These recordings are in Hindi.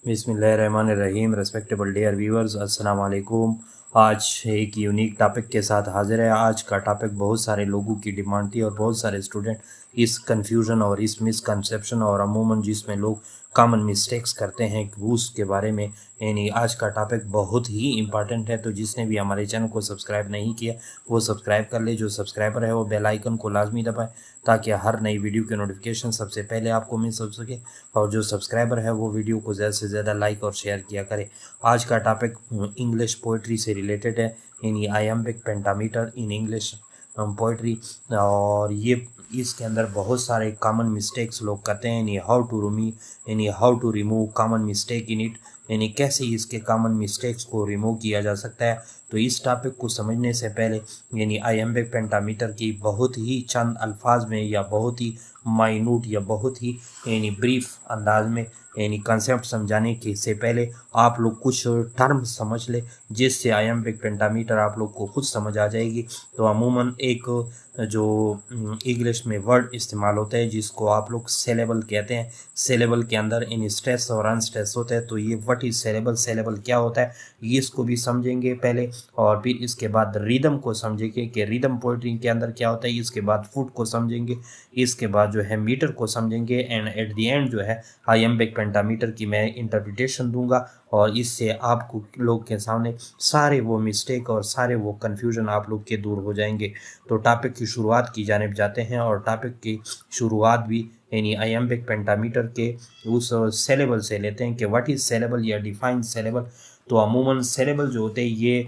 बिस्मिल्लाहिर्रहमानिर्रहीम। रेस्पेक्टेबल डियर व्यूअर्स, अस्सलाम वालेकुम। आज एक यूनिक टॉपिक के साथ हाजिर है। आज का टॉपिक बहुत सारे लोगों की डिमांड थी और बहुत सारे स्टूडेंट इस कंफ्यूजन और इस मिसकंसेप्शन और अमूमन जिसमें लोग कॉमन मिस्टेक्स करते हैं उसके बारे में यानी आज का टॉपिक बहुत ही इम्पॉर्टेंट है। तो जिसने भी हमारे चैनल को सब्सक्राइब नहीं किया वो सब्सक्राइब कर ले। जो सब्सक्राइबर है वो बेल आइकन को लाजमी दबाए ताकि हर नई वीडियो की नोटिफिकेशन सबसे पहले आपको मिल सके। और जो सब्सक्राइबर है वो वीडियो को ज़्यादा से ज़्यादा लाइक और शेयर किया करे। आज का टॉपिक इंग्लिश पोइट्री से रिलेटेड है, यानी iambic pentameter in English poetry. और ये इसके अंदर बहुत सारे कॉमन मिस्टेक्स लोग करते हैं, यानी how to remove common mistake in it, यानी कैसे इसके कॉमन मिस्टेक्स को रिमूव किया जा सकता है। तो इस टॉपिक को समझने से पहले यानी आयम्बिक पेंटामीटर की बहुत ही चंद अल्फाज में या बहुत ही माइन्यूट या बहुत ही यानी ब्रीफ अंदाज में यानी कंसेप्ट समझाने के से पहले आप लोग कुछ टर्म समझ ले जिससे आयम्बिक पेंटामीटर आप लोग को खुद समझ आ जाएगी। तो अमूमन एक जो इंग्लिश में वर्ड इस्तेमाल होता है जिसको आप लोग सेलेबल कहते हैं। सेलेबल के अंदर इन स्ट्रेस और अनस्ट्रेस होता है। तो ये व्हाट इज सेलेबल, सेलेबल क्या होता है ये इसको भी समझेंगे पहले, और फिर इसके बाद रिदम को समझेंगे कि रिदम पोइट्री के अंदर क्या होता है। इसके बाद फुट को समझेंगे, इसके बाद जो है मीटर को समझेंगे, एंड एट द एंड जो है आयम्बिक पेंटामीटर की मैं इंटरप्रिटेशन दूंगा। और इससे आपको लोग के सामने सारे वो मिस्टेक और सारे वो कन्फ्यूजन आप लोग के दूर हो जाएंगे। तो टॉपिक की शुरुआत की जानिब जाते हैं और टॉपिक की शुरुआत भी यानी आयम्बिक पेंटामीटर के उस सेलेबल से लेते हैं कि व्हाट इज सेलेबल या डिफाइन सेलेबल। तो अमूमन सेलेबल जो होते हैं ये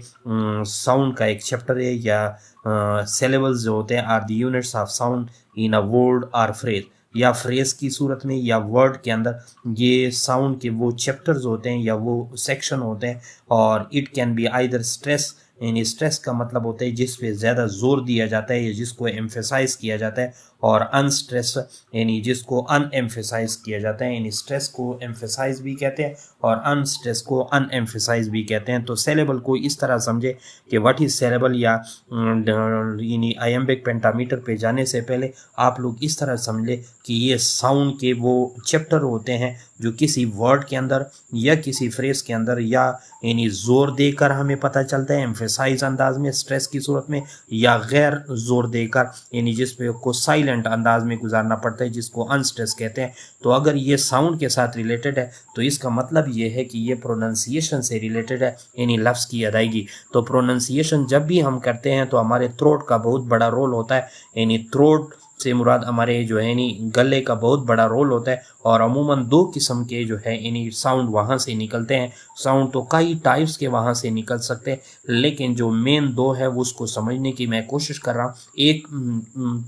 साउंड का एक चैप्टर है, या सेलेबल्स जो होते हैं are the units of sound in a word और फ्रेज, या फ्रेज की सूरत में या वर्ड के अंदर ये साउंड के वो चैप्टर्स होते हैं या वो सेक्शन होते हैं। और it can be either stress, यानी स्ट्रेस का मतलब होता है जिस पे ज़्यादा जोर दिया जाता है या जिसको एम्फेसाइज किया जाता है, और अनस्ट्रेस यानी जिसको अनएम्फेसाइज किया जाता है। यानी स्ट्रेस को एम्फेसाइज भी कहते हैं और अनस्ट्रेस को अनएम्फेसाइज भी कहते हैं। तो सेलेबल को इस तरह समझे कि व्हाट इज सेलेबल, या यानी आयम्बिक पेंटामीटर पे जाने से पहले आप लोग इस तरह समझ ले कि ये साउंड के वो चैप्टर होते हैं जो किसी वर्ड के अंदर या किसी फ्रेज के अंदर या यानी जोर देकर हमें पता चलता है एम्फेसाइज अंदाज में स्ट्रेस की सूरत में, या गैर जोर देकर यानी जिस पे को साइलेंट अंदाज में गुजारना पड़ता है जिसको अनस्ट्रेस कहते हैं। तो अगर ये साउंड के साथ रिलेटेड है तो इसका मतलब ये है कि ये प्रोनाउंसिएशन से रिलेटेड है, यानी लफ्ज़ की अदायगी। तो प्रोनाउंसिएशन जब भी हम करते हैं तो हमारे थ्रोट का बहुत बड़ा रोल होता है, यानी थ्रोट से मुराद हमारे जो है यानी गले का बहुत बड़ा रोल होता है। और अमूमन दो किस्म के जो है यानी साउंड वहाँ से निकलते हैं। साउंड तो कई टाइप्स के वहाँ से निकल सकते हैं, लेकिन जो मेन दो है वो उसको समझने की मैं कोशिश कर रहा हूँ। एक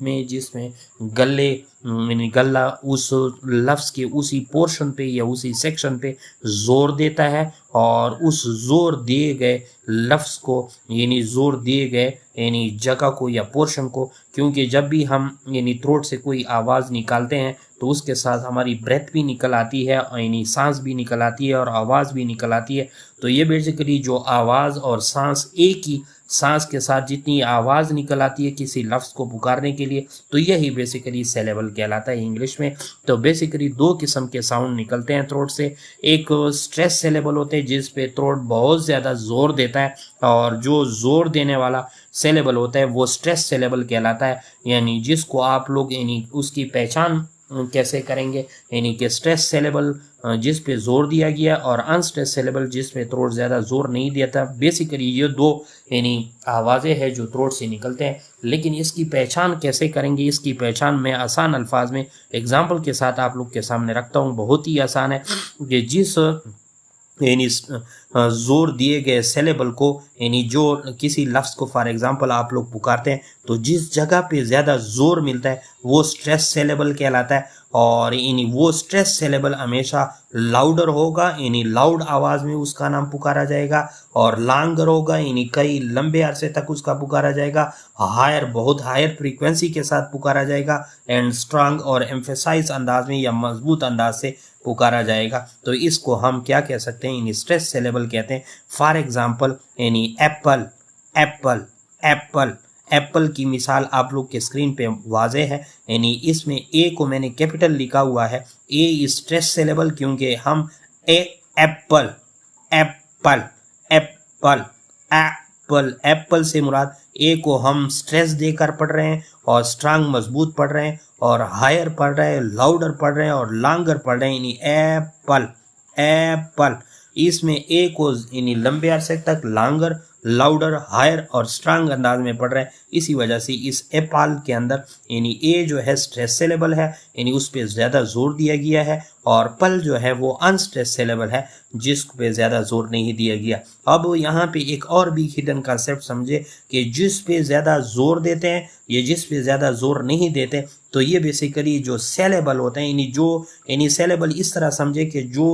में जिसमें गले यानी गला उस लफ्ज़ के उसी पोर्शन पे या उसी सेक्शन पे जोर देता है, और उस जोर दिए गए लफ्ज़ को यानी जोर दिए गए यानी जगह को या पोर्शन को, क्योंकि जब भी हम यानी थ्रोट से कोई आवाज़ निकालते हैं तो उसके साथ हमारी ब्रेथ भी निकल आती है, यानी सांस भी निकल आती है और आवाज़ भी निकल आती है। तो ये बेसिकली जो आवाज़ और सांस, एक ही सांस के साथ जितनी आवाज़ निकल आती है किसी लफ्ज़ को पुकारने के लिए, तो यही बेसिकली सेलेबल कहलाता है इंग्लिश में। तो बेसिकली दो किस्म के साउंड निकलते हैं थ्रोट से। एक स्ट्रेस सेलेबल होते हैं जिस पे थ्रोट बहुत ज़्यादा जोर देता है, और जो जोर देने वाला सेलेबल होता है वो स्ट्रेस सेलेबल कहलाता है। यानी जिसको आप लोग यानी उसकी पहचान कैसे करेंगे, यानी कि स्ट्रेस सेलेबल जिस पे जोर दिया गया और अनस्ट्रेस सेलेबल जिस पे थ्रोट ज़्यादा जोर नहीं दिया था। बेसिकली ये दो यानी आवाज़ें हैं जो थ्रोट से निकलते हैं। लेकिन इसकी पहचान कैसे करेंगे, इसकी पहचान मैं आसान अल्फाज में एग्जाम्पल के साथ आप लोग के सामने रखता हूँ। बहुत ही आसान है कि जिस यानी जोर दिए गए सेलेबल को, यानी जो किसी लफ्ज़ को फॉर एग्जांपल आप लोग पुकारते हैं तो जिस जगह पे ज़्यादा जोर मिलता है वो स्ट्रेस सेलेबल कहलाता है। और यानी वो स्ट्रेस सेलेबल हमेशा लाउडर होगा, यानी लाउड आवाज़ में उसका नाम पुकारा जाएगा, और लॉन्गर होगा यानी कई लंबे अरसे तक उसका पुकारा जाएगा, हायर बहुत हायर फ्रीक्वेंसी के साथ पुकारा जाएगा, एंड स्ट्रांग और एम्फेसाइज अंदाज में या मजबूत अंदाज से पुकारा जाएगा। तो इसको हम क्या कह सकते हैं, यानी स्ट्रेस सेलेबल कहते हैं। फॉर एग्जांपल यानी एप्पल, एप्पल, एप्पल, एप्पल की मिसाल आप लोग के स्क्रीन पे वाजे है, यानी इसमें ए को मैंने कैपिटल लिखा हुआ है। ए स्ट्रेस सेलेबल क्योंकि हम a apple, apple, apple, apple. Apple से मुराद ए को हम स्ट्रेस देकर पढ़ रहे हैं और स्ट्रांग मजबूत पढ़ रहे हैं और हायर पढ़ रहे हैं, लाउडर पढ़ रहे हैं और लॉन्गर पढ़ रहे हैं, यानी एप्पल, एप्पल। इसमें ए को यानी लंबे अरसे तक लॉन्गर, लाउडर, हायर और स्ट्रांग अंदाज में पढ़ रहे हैं। इसी वजह से इस एपाल के अंदर यानी ए जो है स्ट्रेस सिलेबल है, यानी उस पर ज़्यादा जोर दिया गया है, और पल जो है वो अनस्ट्रेस सिलेबल है जिस पे ज़्यादा जोर नहीं दिया गया। अब यहाँ पे एक और भी हिडन कंसेप्ट समझे कि जिस पे ज़्यादा जोर देते हैं या जिस पे ज़्यादा जोर नहीं देते, तो ये बेसिकली जो सेलेबल होते हैं, यानी सेलेबल इस तरह समझे कि जो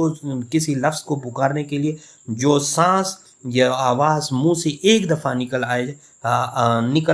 किसी लफ्ज़ को पुकारने के लिए जो सांस या आवाज़ मुंह से एक दफ़ा निकल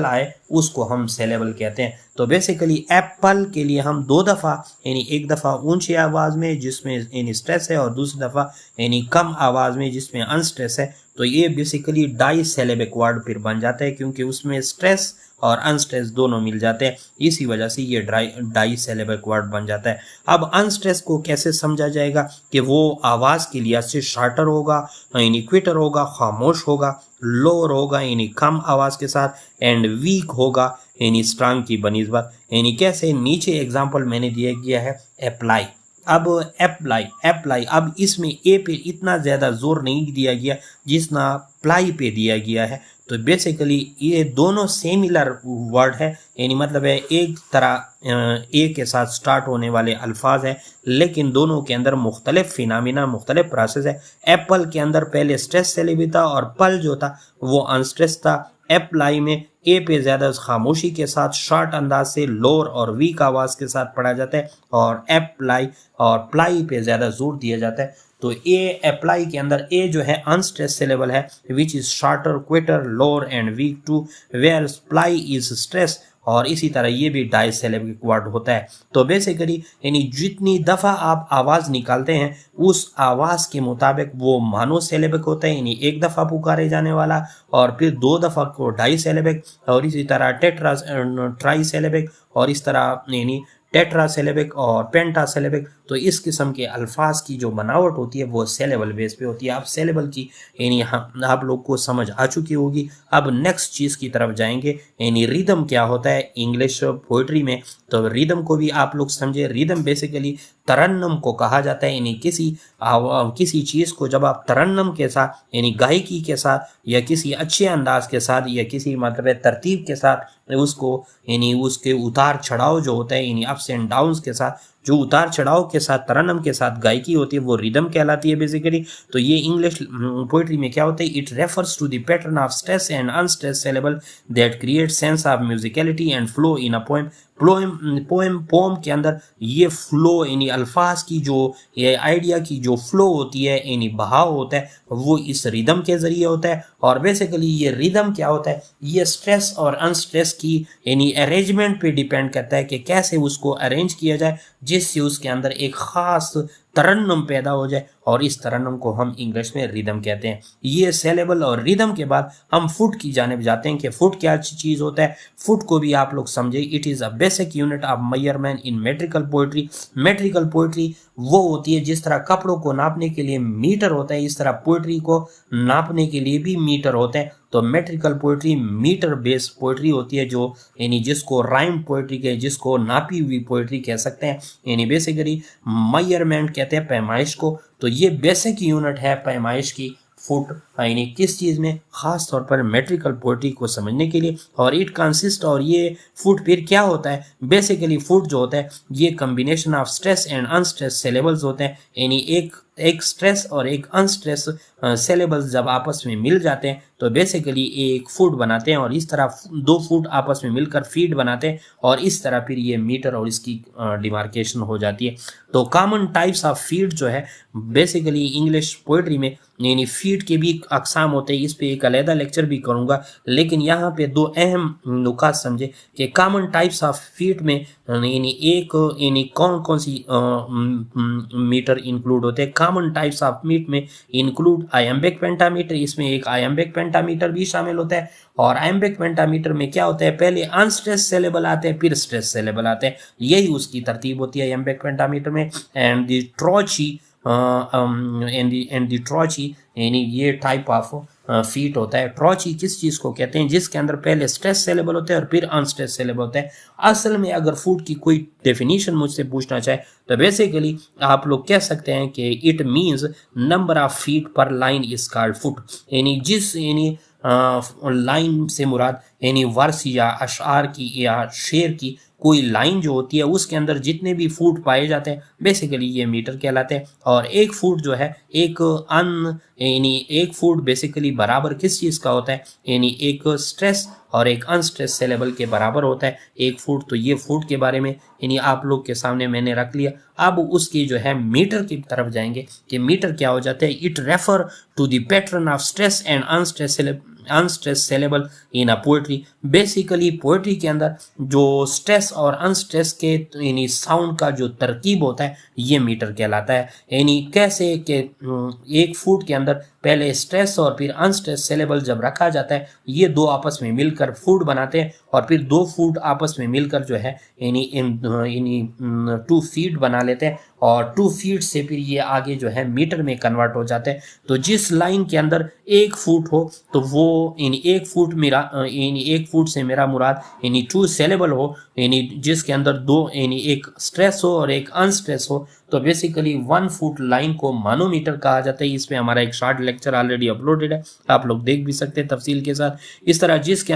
आए उसको हम सेलेबल कहते हैं। तो बेसिकली एप्पल के लिए हम दो दफ़ा यानी एक दफ़ा ऊंची आवाज़ में जिसमें यानी स्ट्रेस है और दूसरी दफ़ा यानी कम आवाज़ में जिसमें अनस्ट्रेस है, तो ये बेसिकली डाई सेलेबिक वर्ड फिर बन जाता है क्योंकि उसमें स्ट्रेस और अनस्ट्रेस दोनों मिल जाते हैं। इसी वजह से ये डाई सेलेबिक वर्ड बन जाता है। अब अनस्ट्रेस को कैसे समझा जाएगा कि वो आवाज़ के लिहाज से शार्टर होगा, यानी क्विटर होगा, खामोश होगा, लोअर होगा यानी कम आवाज़ के साथ, एंड वीक होगा यानी स्ट्रांग की बनिस्बत। यानी कैसे, नीचे एग्जाम्पल मैंने दिया गया है अप्लाई। अब अप्लाई अब इसमें ए पे इतना ज़्यादा जोर नहीं दिया गया जितना प्लाई पे दिया गया है। तो बेसिकली ये दोनों सिमिलर वर्ड है, यानी मतलब है एक तरह ए के साथ स्टार्ट होने वाले अल्फाज हैं, लेकिन दोनों के अंदर मुख्तलिफ फिनामिना, मुख्तलिफ प्रोसेस है। एप्पल के अंदर पहले स्ट्रेस सिलेबल था और पल जो था वो अनस्ट्रेस था। एप्लाई में ए पे ज़्यादा खामोशी के साथ शॉर्ट अंदाज से लोअर और वीक आवाज़ के साथ पढ़ा जाता है, और एप्लाई और प्लाई पे ज़्यादा जोर दिया जाता है। तो ए अप्लाई के अंदर ए जो है अनस्ट्रेस सिलेबल है which is shorter, quieter, lower and weak too, where ply is stress, और इसी तरह ये भी डाई सिलेबिक वर्ड होता है। तो बेसिकली यानी जितनी दफ़ा आप आवाज़ निकालते हैं उस आवाज़ के मुताबिक वो मानो सिलेबिक होता है, यानी एक दफ़ा पुकारे जाने वाला, और फिर दो दफ़ा को डाई सिलेबिक, और इसी तरह ट्राई सिलेबिक, और इस तरह यानी टेट्रा सिलेबिक और पेंटा सिलेबिक। तो इस किस्म के अल्फाज की जो बनावट होती है वो सेलेबल बेस पे होती है। अब सेलेबल की यानी आप लोग को समझ आ चुकी होगी। अब नेक्स्ट चीज़ की तरफ जाएंगे, यानी रिदम क्या होता है इंग्लिश पोइट्री में। तो रिदम को भी आप लोग समझे। रिदम बेसिकली तरन्नम को कहा जाता है, यानी किसी चीज़ को जब आप तरन्नम के साथ यानी गायकी के साथ या किसी अच्छे अंदाज के साथ या किसी मतलब तरतीब के साथ उसको यानी उसके उतार चढ़ाव जो होता है यानी अप्स एंड डाउन्स के साथ जो उतार चढ़ाव के साथ तरन्नम के साथ गायकी होती है वो रिदम कहलाती है बेसिकली। तो ये इंग्लिश पोइट्री में क्या होता है, it refers to the pattern of stress and unstress syllable that create sense of musicality and flow in a poem. Poem के अंदर ये फ्लो यानी अल्फाज की जो ये आइडिया की जो फ्लो होती है यानी बहाव होता है वो इस रिदम के ज़रिए होता है। और बेसिकली ये रिदम क्या होता है, ये स्ट्रेस और अनस्ट्रेस की यानी अरेंजमेंट पे डिपेंड करता है कि कैसे उसको अरेंज किया जाए जिससे उसके अंदर एक ख़ास तरन्नुम पैदा हो जाए, और इस तरन्नुम को हम इंग्लिश में रिदम कहते हैं। ये सेलेबल और रिदम के बाद हम फुट की जानिब जाते हैं कि फुट क्या चीज़ होता है। फुट को भी आप लोग समझे, it is a basic unit of measurement in metrical poetry. Metrical poetry वो होती है जिस तरह कपड़ों को नापने के लिए मीटर होता है, इस तरह पोइट्री को नापने के लिए भी मीटर होते हैं। तो metrical poetry metre based poetry होती है, जो यानी जिसको राइम पोइट्री के जिसको नापी हुई पोइट्री कह सकते हैं, यानी बेसिकली मेजरमेंट कहते हैं पैमाइश को। तो ये बेसिक यूनिट है पैमाइश की फुट, यानी किस चीज़ में, ख़ास तौर पर मेट्रिकल पोइट्री को समझने के लिए। और इट कंसिस्ट, और ये फुट फिर क्या होता है, बेसिकली फुट जो होता है ये combination of stress and unstress syllables होते हैं, यानी एक स्ट्रेस और एक अनस्ट्रेस सिलेबल्स जब आपस में मिल जाते हैं तो बेसिकली एक फुट बनाते हैं, और इस तरह दो फुट आपस में मिलकर फीट बनाते हैं, और इस तरह फिर ये मीटर और इसकी डिमार्केशन हो जाती है। तो कॉमन टाइप्स ऑफ फीट जो है बेसिकली इंग्लिश पोइट्री में, यानी फीट के भी अकसाम होते हैं, इस पे एक अलहदा लेक्चर भी करूँगा, लेकिन यहाँ पे दो अहम नुकात समझे कि कॉमन टाइप्स ऑफ फीट में यानी कौन कौन सी मीटर इंक्लूड होते हैं। कॉमन टाइप्स ऑफ मीट में इंक्लूड आयम्बिक पेंटामीटर, इसमें एक आयम्बिक पेंटामीटर भी शामिल होता है। और आयम्बिक पेंटामीटर में क्या होता है, पहले अनस्ट्रेस सिलेबल आते हैं फिर स्ट्रेस सिलेबल आते हैं, यही उसकी तरतीब होती है आयम्बिक पेंटामीटर में। एंड द ट्रोची एंड द ट्रॉची, यानी ये टाइप ऑफ फीट होता है। ट्रॉची किस चीज़ को कहते हैं? जिसके अंदर पहले स्ट्रेस सेलेबल होता है और फिर अनस्ट्रेस सेलेबल होता है। असल में अगर फूट की कोई डेफिनेशन मुझसे पूछना चाहे तो बेसिकली आप लोग कह सकते हैं कि it means number of feet पर लाइन इज कॉल्ड फुट, यानी जिस लाइन से मुराद यानी वर्स या अशार की या शेर की कोई लाइन जो होती है उसके अंदर जितने भी फुट पाए जाते हैं बेसिकली ये मीटर कहलाते हैं। और एक फुट जो है यानी एक फुट बेसिकली बराबर किस चीज़ का होता है? यानी एक स्ट्रेस और एक अनस्ट्रेस सेलेबल के बराबर होता है एक फुट। तो ये फुट के बारे में यानी आप लोग के सामने मैंने रख लिया। अब उसकी जो है मीटर की तरफ जाएंगे कि मीटर क्या हो जाता है। It refer to the pattern of stress and unstress syllable in a poetry. Basically poetry के अंदर जो स्ट्रेस और अनस्ट्रेस के यानी साउंड का जो तरकीब होता है ये मीटर कहलाता है। यानी कैसे कि एक फुट के अंदर पहले स्ट्रेस और फिर अनस्ट्रेस सेलेबल जब रखा जाता है ये दो आपस में मिलकर फुट बनाते हैं और फिर दो फुट आपस में मिलकर जो है यानी 2 फीट बना लेते हैं और 2 फीट से फिर ये आगे जो है मीटर में कन्वर्ट हो जाते हैं। तो जिस लाइन के अंदर 1 फुट हो तो वो यानी 1 फुट से मेरा मुराद यानी 2 सेलेबल हो, यानी जिसके अंदर दो यानी एक स्ट्रेस हो और एक अनस्ट्रेस हो तो बेसिकली 1 फुट लाइन को मानोमीटर कहा जाता है। इसमें हमारा एक शॉर्ट लेक्चर ऑलरेडी अपलोडेड है, आप लोग देख भी सकते हैं तफसील के साथ। इस तरह जिसके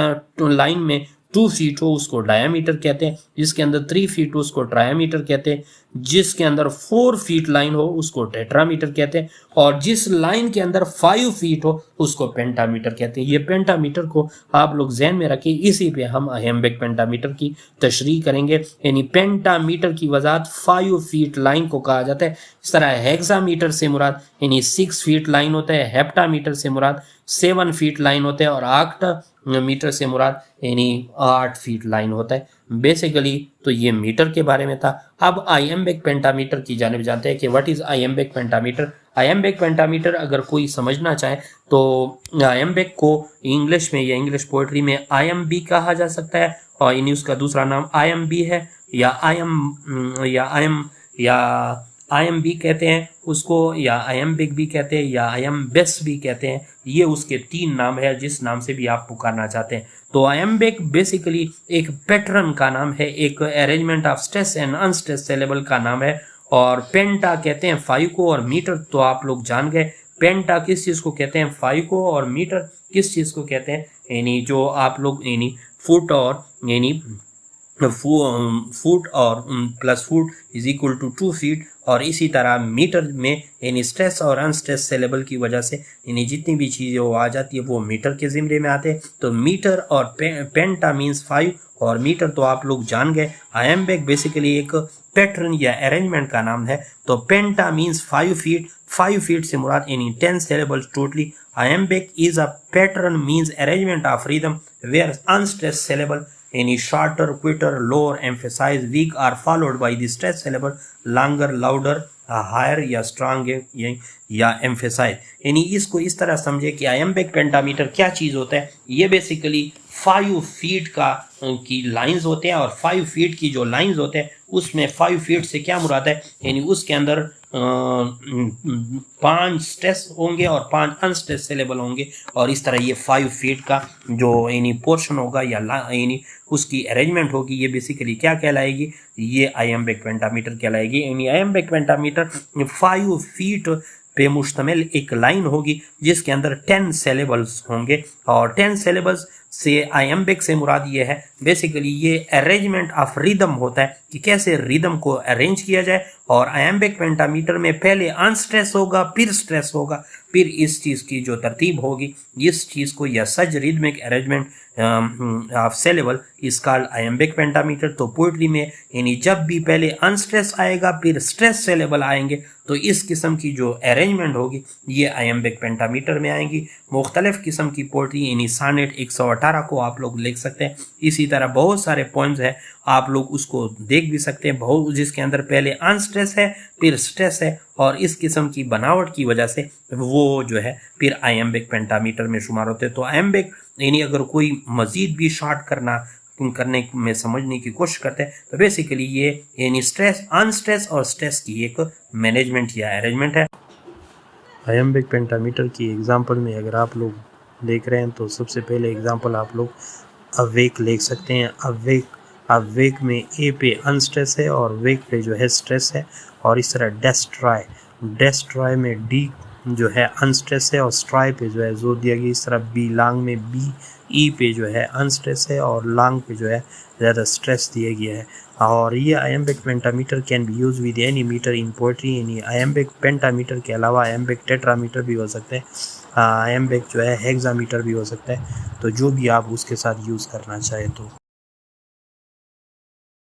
लाइन में 2 फीट हो उसको डायामीटर कहते हैं, जिसके अंदर 3 फीट हो उसको ट्रायामीटर कहते हैं, जिसके अंदर 4 फीट लाइन हो उसको टेट्रामीटर कहते हैं और जिस लाइन के अंदर 5 फीट हो उसको पेंटामीटर कहते हैं। ये पेंटामीटर को आप लोग ज़हन में रखें, इसी पे हम अहमबेक पेंटामीटर की तशरीह करेंगे। यानी पेंटामीटर की वजाहत 5 फीट लाइन को कहा जाता है। इस तरह हेक्सामीटर से मुराद यानी 6 फीट लाइन होता है, हेप्टामीटर से मुराद 7 फीट लाइन होता है और ऑक्टामीटर से मुराद यानी 8 फीट लाइन होता है बेसिकली। तो ये मीटर के बारे में था। अब आयम्बेक पेंटामीटर की जानिब जानते हैं कि व्हाट इज आयम्बेक पेंटामीटर। आयम्बेक पेंटामीटर अगर कोई समझना चाहे तो आयम्बेक को इंग्लिश में या इंग्लिश पोएट्री में आईएमबी कहा जा सकता है और इन उसका दूसरा नाम आईएमबी है या आईएमबी कहते हैं उसको, या आयम्बिक भी कहते हैं या आयम्बेस भी कहते हैं। ये उसके 3 नाम है जिस नाम से भी आप पुकारना चाहते हैं। तो आयम्बिक बेसिकली एक पैटर्न का नाम है, एक arrangement of stress and unstress saleable का नाम है। और पेंटा कहते हैं 5 को और मीटर तो आप लोग जान गए। पेंटा किस चीज़ को कहते हैं 5 को और मीटर किस चीज़ को कहते हैं यानी जो आप लोग यानी फुट और यानी फुट और plus foot is equal to 2 feet. और इसी तरह मीटर में यानी स्ट्रेस और अनस्ट्रेस सेलेबल की वजह से यानी जितनी भी चीज़ें वो आ जाती है वो मीटर के ज़िम्मे में आते हैं। तो मीटर और पेंटा मीन्स 5 और मीटर तो आप लोग जान गए। आयम्बेक बेसिकली एक पैटर्न या अरेंजमेंट का नाम है। तो पेंटा मीन्स 5 फीट, 5 फीट से मुराद यानी 10 syllables totally. Iambic is a pattern means arrangement of rhythm where unstressed syllable any shorter, quicker, lower, emphasize, weak are followed by the stressed syllable longer, louder, higher या स्ट्रांग या एम्फेसाइज। यानी इसको इस तरह समझे कि आयम्बिक पेंटामीटर क्या चीज़ होता है। ये बेसिकली 5 फीट की लाइंस होते हैं और 5 फीट की जो लाइंस होते हैं उसमें 5 फीट से क्या मुराद है यानी उसके अंदर 5 स्ट्रेस होंगे और 5 अनस्ट्रेस सेलेबल होंगे और इस तरह ये 5 फीट का जो यानी पोर्शन होगा या यानी उसकी अरेंजमेंट होगी ये बेसिकली क्या कहलाएगी, ये आयम्बिक पेंटामीटर कहलाएगी। यानी आयम्बिक पेंटामीटर 5 फीट पे मुश्तमिल एक लाइन होगी जिसके अंदर 10 syllables होंगे और 10 syllables से आयम्बिक से मुराद ये है बेसिकली ये अरेंजमेंट ऑफ रिदम होता है कि कैसे रिदम को अरेंज किया जाए। और आयम्बिक पेंटामीटर में पहले अनस्ट्रेस होगा फिर स्ट्रेस होगा फिर इस चीज़ की जो तरतीब होगी इस चीज़ को या such rhythmic arrangement of syllable is called iambic pentameter. तो पोइट्री में यानी जब भी पहले अनस्ट्रेस आएगा फिर स्ट्रेस सेलेबल आएंगे तो इस किस्म की जो अरेंजमेंट होगी ये आयम्बिक पेंटामीटर में आएंगी। मुख्तलिफ किस्म की पोइट्री यानी सानेट 118 को आप लोग लिख सकते हैं। इसी तरह बहुत सारे पोइम्स है आप लोग उसको देख भी सकते हैं बहुत जिसके अंदर पहले अनस्ट्रेस है फिर स्ट्रेस है और इस किस्म की बनावट की वजह से वो जो है फिर आयम्बिक पेंटामीटर में शुमार होते हैं। तो आयम्बिक यानी अगर कोई मज़ीद भी शॉर्ट करना करने में समझने की कोशिश करते हैं। तो बेसिकली ये यानी स्ट्रेस, अनस्ट्रेस और स्ट्रेस की एक मैनेजमेंट या अरेंजमेंट है। आयम्बिक पेंटामीटर की एग्जांपल में अगर आप लोग देख रहे हैं तो सबसे पहले एग्जांपल आप लोग अवेक ले सकते हैं। अवेक में ए पे अनस्ट्रेस है और वेक पे जो है स्ट्रेस है। और इस तरह डेस्ट्रॉय में डी जो है अनस्ट्रेस है और स्ट्राई पे जो है जोर दिया गया। इस तरह बी लांग में बी ई पे जो है अनस्ट्रेस है और लांग पे जो है ज़्यादा स्ट्रेस दिया गया है। और ये iambic pentameter can be use with any metre in poetry. यानी आयम्बिक पेंटामीटर के अलावा आयम्बिक टेट्रामीटर भी हो सकते हैं, आयम्बिक जो है हेक्सामीटर भी हो सकता है। तो जो भी आप उसके साथ यूज़ करना चाहे तो